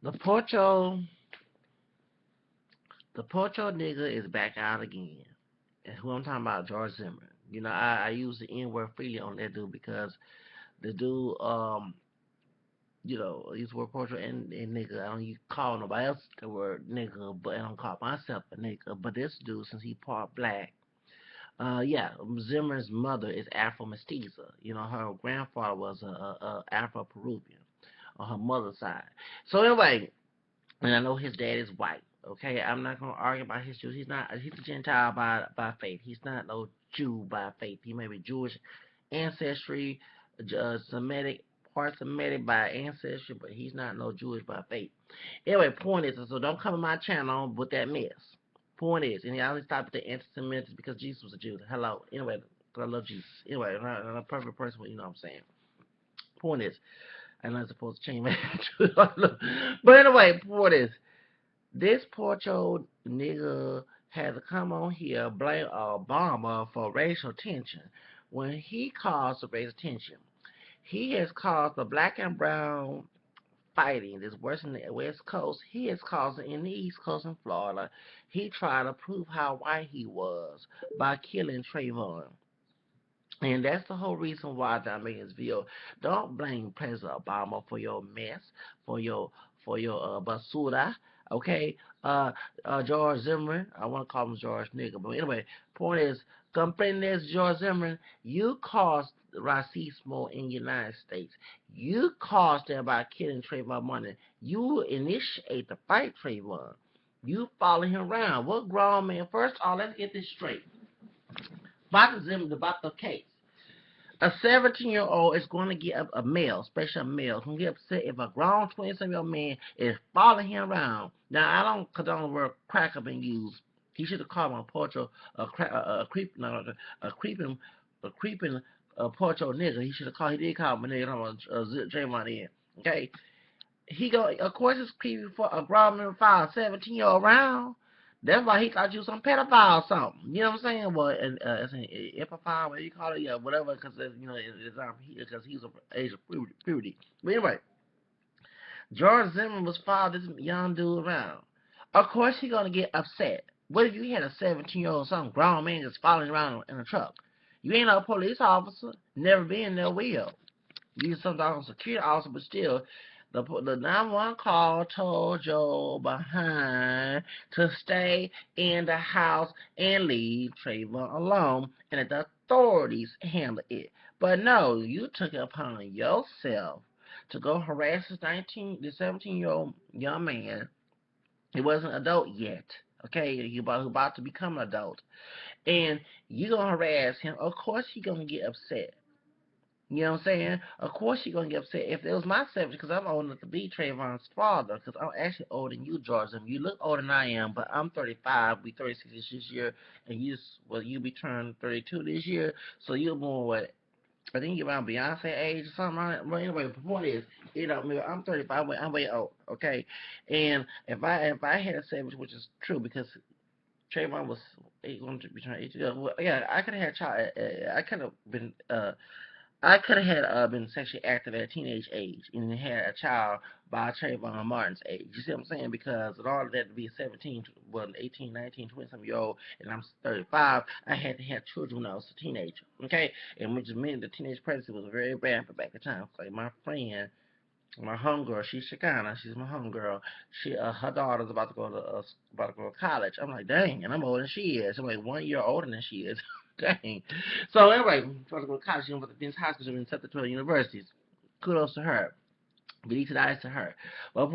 The Pocho, the Pocho nigga is back out again. And who I'm talking about, George Zimmerman. You know, I use the N word freely on that dude because the dude, I use the word Pocho and nigga. I don't call nobody else the word nigga, but I don't call myself a nigga. But this dude, since he part black, yeah, Zimmerman's mother is Afro mestiza. You know, her grandfather was a Afro Peruvian on her mother's side. So anyway, and I know his dad is white. Okay, I'm not gonna argue about his Jews. He's not. He's a Gentile by faith. He's not no Jew by faith. He may be Jewish ancestry, Semitic, part Semitic by ancestry, but he's not no Jewish by faith. Anyway, point is, so don't come to my channel with that mess. Point is, and I only stop at the anti-Semitism because Jesus was a Jew. Hello. Anyway, 'cause I love Jesus. Anyway, I'm not a perfect person, but you know what I'm saying. Point is, I'm not supposed to change my attitude. But anyway, point is, this Porcho nigga had to come on here blame Obama for racial tension when he caused the racial tension. He has caused the black and brown fighting that's worse in the West Coast. He is causing in the East Coast in Florida. He tried to prove how white he was by killing Trayvon. And that's the whole reason why I'm making this video. Don't blame President Obama for your mess, for your basura. Okay, George Zimmerman. I want to call him George nigga, but anyway, point is, comprendes George Zimmerman. You caused racismo in the United States. You caused that by killing Trayvon Martin. You initiate the fight, Trayvon. You follow him around. What grown man? First of all, let's get this straight. About the case. A 17-year-old is going to get a male, especially a male, going to get upset if a grown 27-year-old man is following him around. Now, I don't condone the word cracker being used. He should have called my Porcho a creeping Porcho nigga. He did call him a nigga. Draymond in. Okay? Of course, it's creepy for a grown man to follow a 17-year-old around. That's why he thought you was some pedophile or something. You know what I'm saying? Well, it's an epiphile, whatever you call it, yeah, whatever, because because he's of age of puberty. But anyway, George Zimmerman was following this young dude around. Of course, he's gonna get upset. What if you had a 17-year-old, some grown man just following around in a truck? You ain't no police officer, never been there, will. You some dog security officer, but still, the 911 call told Joe behind to stay in the house and leave Trayvon alone, and that the authorities handle it. But no, you took it upon yourself to go harass the 17-year-old young man. He wasn't adult yet. Okay, he about to become an adult, and you gonna harass him. Of course, he gonna get upset. You know what I'm saying? Of course you're going to get upset. If it was my subject, because I'm old enough to be Trayvon's father, because I'm actually older than you, George. You look older than I am, but I'm 35, be 36 this year, and you be turning 32 this year, so you're more, what, I think you're around Beyonce age or something, right? But anyway, the point is, I'm 35, I'm way old, okay? And if I had a subject, which is true, because Trayvon was going to be turning 18, well, yeah, I could have had a child, I could have been, been sexually active at a teenage age and had a child by Trayvon Martin's age. You see what I'm saying? Because in order that to be a 17, 18, 19, 20-something-year-old, and I'm 35, I had to have children when I was a teenager. Okay? And which meant the teenage pregnancy was very bad for back in time. Like my friend, my homegirl, she's Chicana. She's my homegirl. Her daughter's about to go to college. I'm like, dang, and I'm older than she is. I'm like 1 year older than she is. Dang. So anyway, about to go to college. She went to Phoenix High School. She went to 12 universities. Kudos to her. Believe to eyes to her. But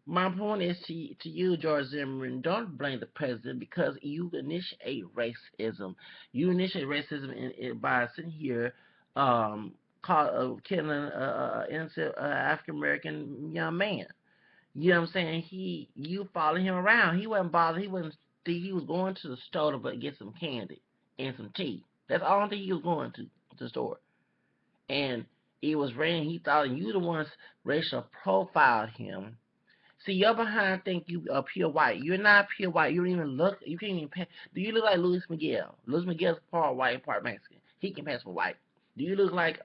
my point is to you, George Zimmerman, don't blame the president because you initiate racism. You initiate racism by sitting here killing an innocent African American young man. You know what I'm saying? You follow him around. He wasn't bothered. He was going to the store to get some candy and some tea. That's the only thing he was going to the store. And it was raining. He thought you the ones racial profiled him. See, your behind think you are pure white. You're not pure white. You don't even look. You can't even pass. Do you look like Luis Miguel? Luis Miguel's part white, part Mexican. He can pass for white. Do you look like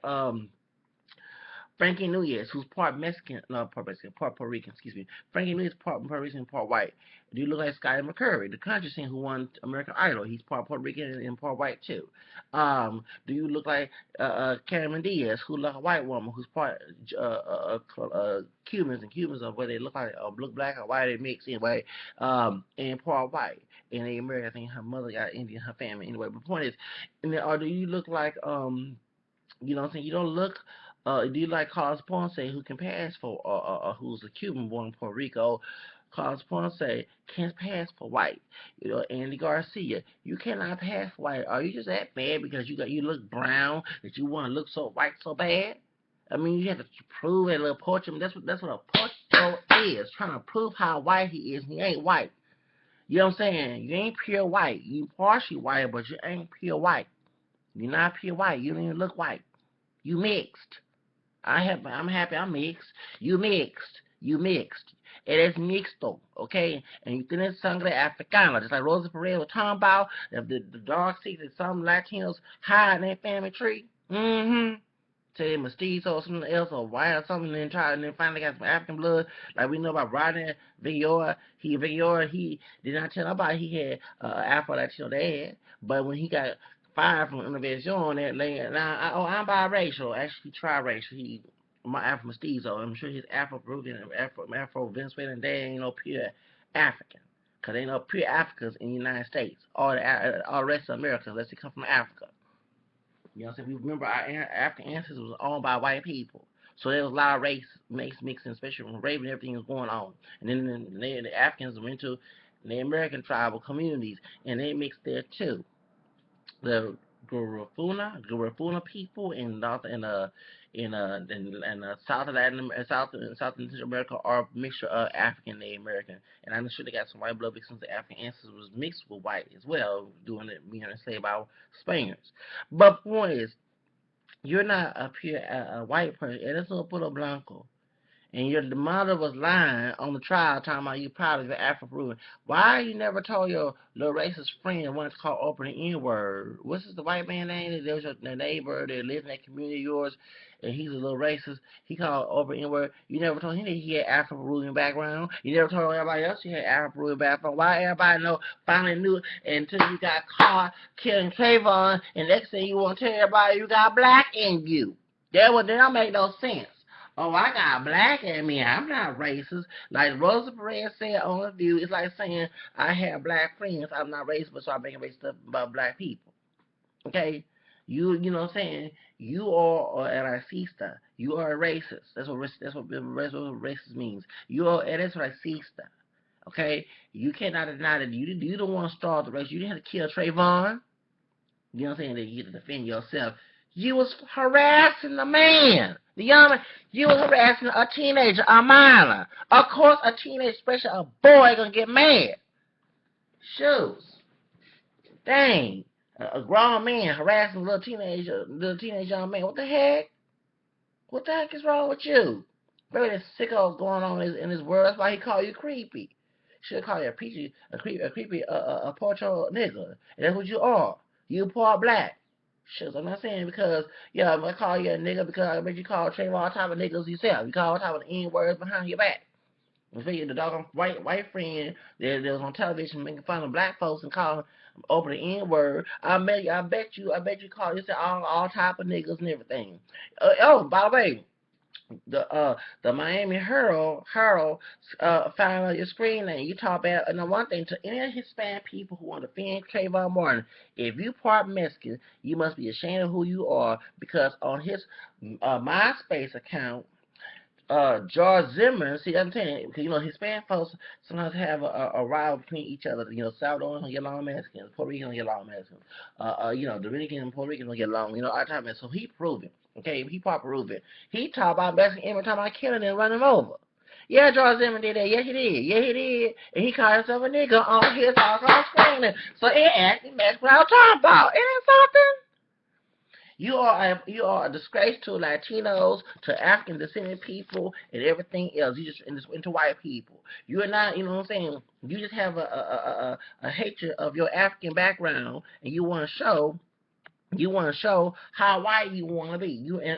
Frankie Nunez, who's part Mexican, no, part Mexican, part Puerto Rican, excuse me. Frankie Nunez, part Puerto Rican, part white. Do you look like Scotty McCurry, the country singer who won American Idol? He's part Puerto Rican and part white too. Do you look like Cameron Diaz, who look like a white woman, who's part Cubans, and Cubans are where they look like look black or white, they mix anyway, and part white. And they American, I think her mother got Indian, her family anyway. But the point is, or do you look like you know what I'm saying? You don't look. Do you like Carlos Ponce, who can pass for, who's a Cuban born in Puerto Rico? Carlos Ponce can't pass for white. You know, Andy Garcia, you cannot pass for white. Are you just that bad because you look brown that you want to look so white so bad? I mean, you have to prove a little Pocho. That's what a Pocho is, trying to prove how white he is. And he ain't white. You know what I'm saying? You ain't pure white. You partially white, but you ain't pure white. You're not pure white. You don't even look white. You mixed. I'm happy I'm mixed. You mixed. You mixed. Eres mixto, okay? And you tienes sangre africana, just like Rosa Perez was talking about, the dark secret some Latinos hide in their family tree. Say mestizo or something else or white or something, and then finally got some African blood. Like we know about Rodney Vigora. He did not tell nobody he had Afro Latino dad, but when he got fired from Innovation, that later now I'm biracial, actually triracial. He my Afro mestizo. I'm sure he's Afro Peruvian and Afro Venezuelan dad ain't no pure African. Cause ain't no pure Africans in the United States. All the rest of America, unless they come from Africa. You know what I'm saying? We remember our African ancestors was owned by white people. So there was a lot of race mixing, especially when rape and everything was going on. And then the Africans went to the American tribal communities, and they mixed there too. The Garifuna people in South and Central America are a mixture of African and Native American, and I'm sure they got some white blood because the African ancestors was mixed with white as well, doing it being enslaved by Spaniards. But the point is, you're not a pure white person. Eres un pueblo blanco. And the mother was lying on the trial, talking about you probably the Afro-Peruvian. Why you never told your little racist friend once called Oprah the N-word? What's the white man name? There was your neighbor that lives in that community of yours, and he's a little racist. He called Oprah N-word. You never told him that he had Afro-Peruvian background. You never told everybody else he had Afro-Peruvian background. Why everybody finally knew it until you got caught killing Trayvon, and next thing you want to tell everybody you got black in you. That don't make no sense. Oh, I got black in me. I'm not racist. Like Rosa Perez said on The View, it's like saying I have black friends. I'm not racist, but start making racist stuff about black people. Okay? You know what I'm saying? You are a racista. You are a racist. That's what racist means. You are a racista. Okay? You cannot deny that you don't want to start the race. You didn't have to kill Trayvon. You know what I'm saying? That you get to defend yourself. You was harassing the man. The young man. You was harassing a teenager, a minor. Of course, a teenager, especially a boy, gonna get mad. Shoes. Dang. A grown man harassing a little teenage young man. What the heck? What the heck is wrong with you? Maybe there's sickos going on in this world. That's why he called you creepy. Should call you a creepy, Pocho nigga. And that's what you are. You part black. Shit, I'm not saying because, yeah, I'm gonna call you a nigga because I bet you call Trayvon all type of niggas yourself. You call all type of N-words behind your back. You figure the doggone white friend that was on television making fun of black folks and calling over the N-word. I bet you call yourself all type of niggas and everything. Oh, by the way, the Miami Herald found out your screen name. You talk about one thing to any Hispanic people who want to defend Trayvon Martin. If you part Mexican, you must be ashamed of who you are because on his MySpace account, George Zimmerman, see, I'm saying, because, Hispanic folks sometimes have a rival between each other. Salvadorans don't get along with Mexicans, Puerto Ricans don't get along with Mexicans. Dominicans and Puerto Ricans don't get along, all the time. So he proved it, okay? He probably proved it. He talked about Mexican every time I kill him and run him over. Yeah, George Zimmerman did that. Yes, he did. Yeah, he did. And he called himself a nigga on his house on screen. So it actually matched what I was talking about. Isn't something? You are a disgrace to Latinos, to African descendant people, and everything else. You just into white people. You are not, you know what I'm saying? You just have a hatred of your African background, and you want to show You want to show how white you want to be.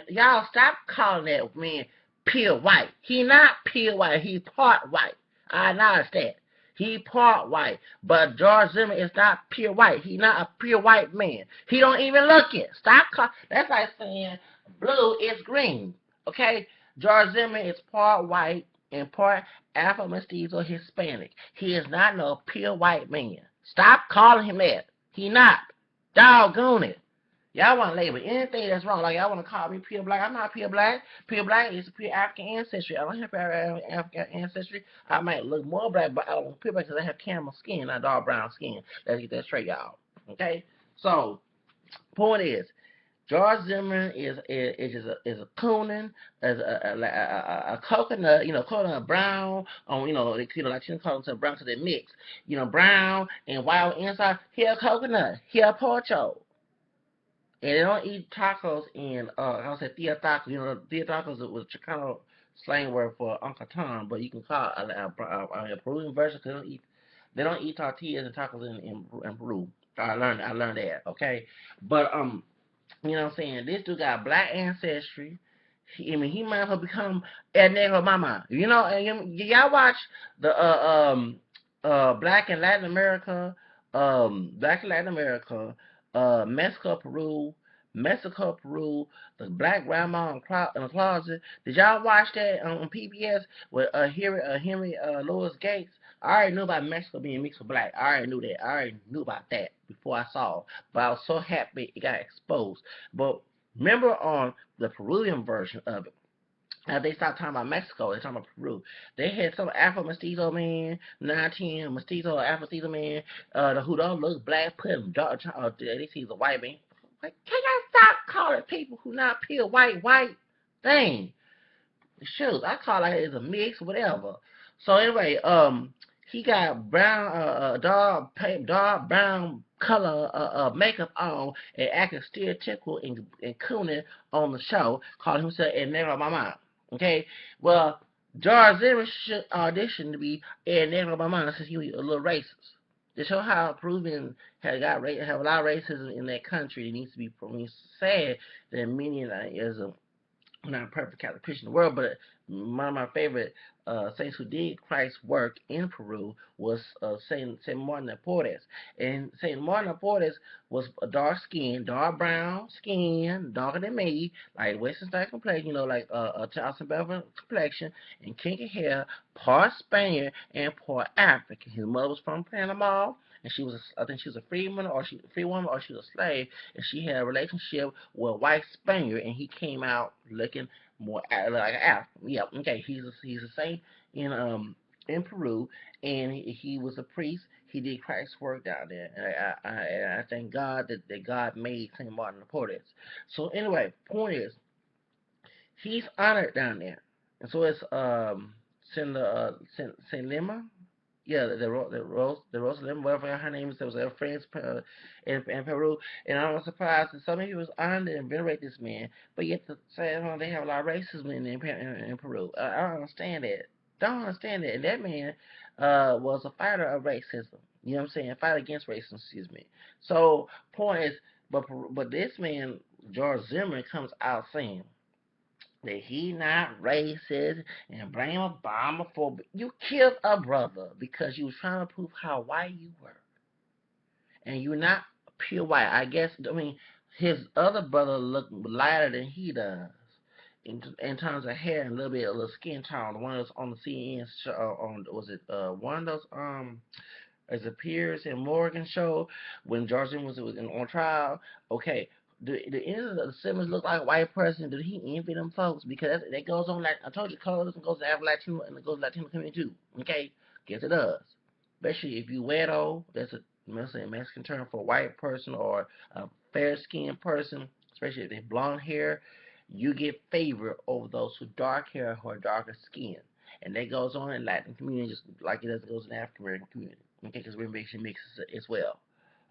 Y'all stop calling that man pure white. He not pure white. He part white. I understand. He part white. But George Zimmerman is not pure white. He not a pure white man. He don't even look it. Stop calling. That's like saying blue is green. Okay? George Zimmerman is part white and part Afro-Mestizo Hispanic. He is not no pure white man. Stop calling him that. He not. Doggone it. Y'all want to label anything that's wrong. Like, y'all want to call me pure black. I'm not pure black. Pure black is pure African ancestry. I don't have African ancestry. I might look more black, but I don't pure black because I have camel skin, not dark brown skin. Let's get that straight, y'all. Okay? So, point is, George Zimmerman is a cooning, is a coconut, coconut brown, Latino colors are brown because they mix, brown and white inside. He a coconut, he a pocho. And they don't eat tacos in, I say Tia Tacos. Tia Tacos was a Chicano slang word for Uncle Tom, but you can call it a Peruvian version because they don't eat tortillas and tacos in Peru. I learned that, okay? But, you know what I'm saying? This dude got black ancestry. He might as well become El Negro Mama. And y'all watch the, Black in Latin America, Mexico, Peru, the Black Grandma in the Closet. Did y'all watch that on PBS with Henry Louis Gates? I already knew about Mexico being mixed with black. I already knew that. I already knew about that before I saw it. But I was so happy it got exposed. But remember on the Peruvian version of it, they stopped talking about Mexico, they talking about Peru. They had some Afro Mestizo man, 910 Mestizo, Afro Mestizo man, who don't look black, put him dark, they see he's a white man. Like, can y'all stop calling people who not pure white thing? Shoot, I call it as a mix, whatever. So anyway, he got brown, dark brown color makeup on and acting stereotypical and cooning on the show, calling himself El Negro Mama. Okay, well, George Zimmerman should audition to be El Negro Mama since he was a little racist. To show how Peruvians have a lot of racism in that country, it needs to be sad that many is a not a perfect Catholic Christian in the world, but one of my favorite saints who did Christ's work in Peru was Saint Martin de Porres. And Saint Martin de Porres was a dark skin, dark brown skin, darker than me, like Western style complexion, like a Charleston Beverly complexion, and kinky hair, part Spaniard and part African. His mother was from Panama, and I think she was a free woman, or she was a slave, and she had a relationship with a white Spaniard, and he came out looking more like an African. Yeah, okay, he's a saint in Peru, and he was a priest. He did Christ's work down there, and I thank God that God made Saint Martin de Porres. So anyway, point is, he's honored down there, and so it's Saint Lima. Yeah, the Rosalyn, whatever her name is, that was her friends in Peru, and I was surprised that so many people honored and venerate this man, but yet they have a lot of racism in Peru. I don't understand that. Don't understand that. And that man was a fighter of racism. You know what I'm saying? Fight against racism. Excuse me. So point is, but this man George Zimmerman comes out saying that he not racist and blame Obama for you killed a brother because you was trying to prove how white you were, and you're not pure white. His other brother looked lighter than he does in terms of hair and a little skin tone. The one that's on the CNN show, on was it one of those as a Pierce and Morgan show when George Zimmerman was on trial. Okay, the end of the Simmons look like a white person. Did he envy them folks? Because that goes on, like I told you, colorism goes to Afro Latino and it goes to Latino community too. Okay, guess it does. Especially if you wedo, that's a Mexican term for a white person or a fair skinned person. Especially if they have blonde hair, you get favor over those who dark hair or darker skin. And that goes on in Latin community just like it goes in the African American community. Okay, because we're mixing as well.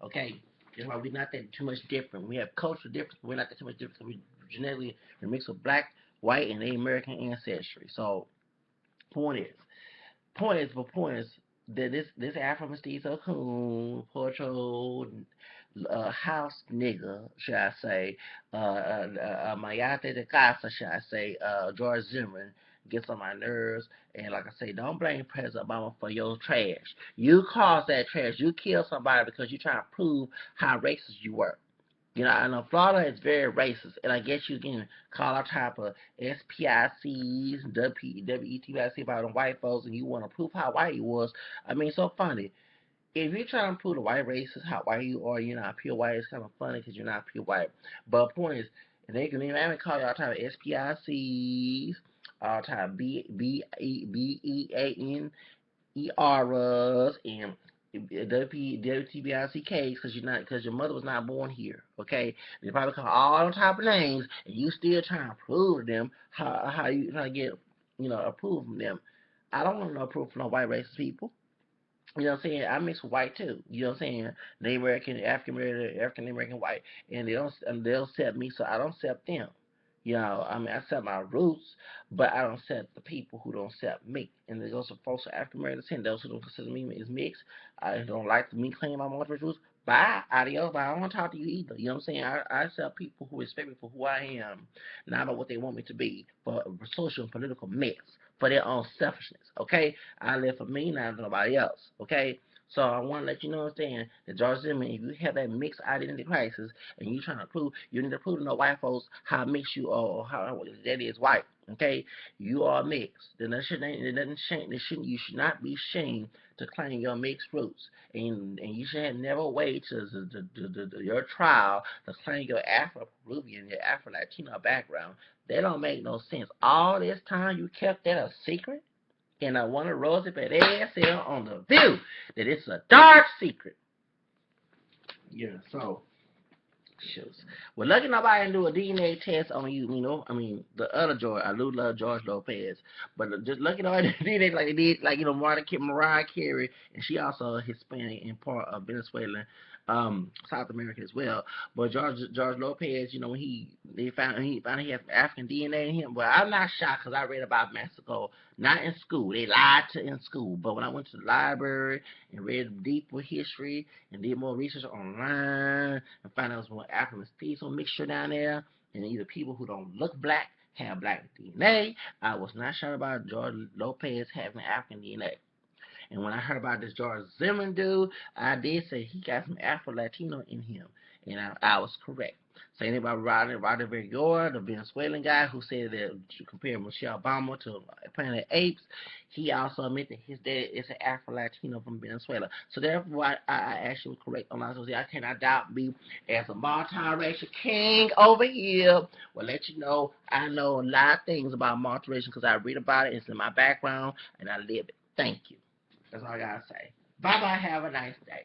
Okay, that's why we're not that too much different. We have cultural difference, but we're not that too much different. We're mixed with black, white, and Native American ancestry. So, point is that this Afro Mestizo coon, Pocho house nigga, should I say, Mayate de Casa, should I say, George Zimmerman gets on my nerves. And like I say, don't blame President Obama for your trash. You caused that trash. You killed somebody because you're trying to prove how racist you were. You know, I know Florida is very racist, and I guess you can call all type of SPICs, WETIC about them white folks, and you want to prove how white you was. I mean, so funny. If you're trying to prove the white race is how white you are, you're not pure white. It's kind of funny because you're not pure white. But the point is, they can even call you all type of SPICs, all type of BEAN eras and WTBICKs because your mother was not born here. Okay, they probably call all the type of names, and you still trying to prove to them how you trying to get approval from them. I don't want no proof from no white racist people. You know what I'm saying? I mix with white too. You know what I'm saying? Native American, African American white, and they'll accept me, so I don't accept them. You know, I mean, I accept my roots, but I don't accept the people who don't accept me. And there's also folks of African American descent, those who don't consider me as mixed. I don't like me claiming my multiple roots. Bye, adios. But I don't want to talk to you either. You know what I'm saying? I accept people who respect me for who I am, not about what they want me to be, for social and political mix, for their own selfishness. Okay, I live for me, not for nobody else. Okay. So I want to let you know, understand that George Zimmerman, if you have that mixed identity crisis and you trying to prove, you need to prove to no white folks how mixed you are or how that is white. Okay, you are mixed. Then that shouldn't you should not be ashamed to claim your mixed roots, and you should have never wait to your trial to claim your Afro-Peruvian, your Afro-Latino background. That don't make no sense. All this time you kept that a secret. And I want to rose up at ASL on the view that it's a dark secret. Yeah, so shoes. Well, lucky nobody didn't do a DNA test on you. You know, I mean, the other George, I do love George Lopez, but just lucky nobody did DNA like they did, like Mariah Carey, and she also Hispanic and part of Venezuelan, South America as well. But George Lopez, you know, when he found he had African DNA in him. Well, I'm not shocked because I read about Mexico, not in school. They lied to in school, but when I went to the library and read deeper history and did more research online and found out there was more African mestizo mixture down there, and either people who don't look black have black DNA. I was not sure about George Lopez having African DNA. And when I heard about this George Zimmerman dude, I did say he got some Afro-Latino in him. And I was correct. Saying about Rodney Vergara, the Venezuelan guy who said that you compare Michelle Obama to Planet Apes, he also admitted his dad is an Afro-Latino from Venezuela. So therefore, I actually was correct on that. So I cannot doubt me as a multiracial king over here. Will let you know I know a lot of things about multiracial because I read about it. It's in my background, and I live it. Thank you. That's all I gotta say. Bye bye. Have a nice day.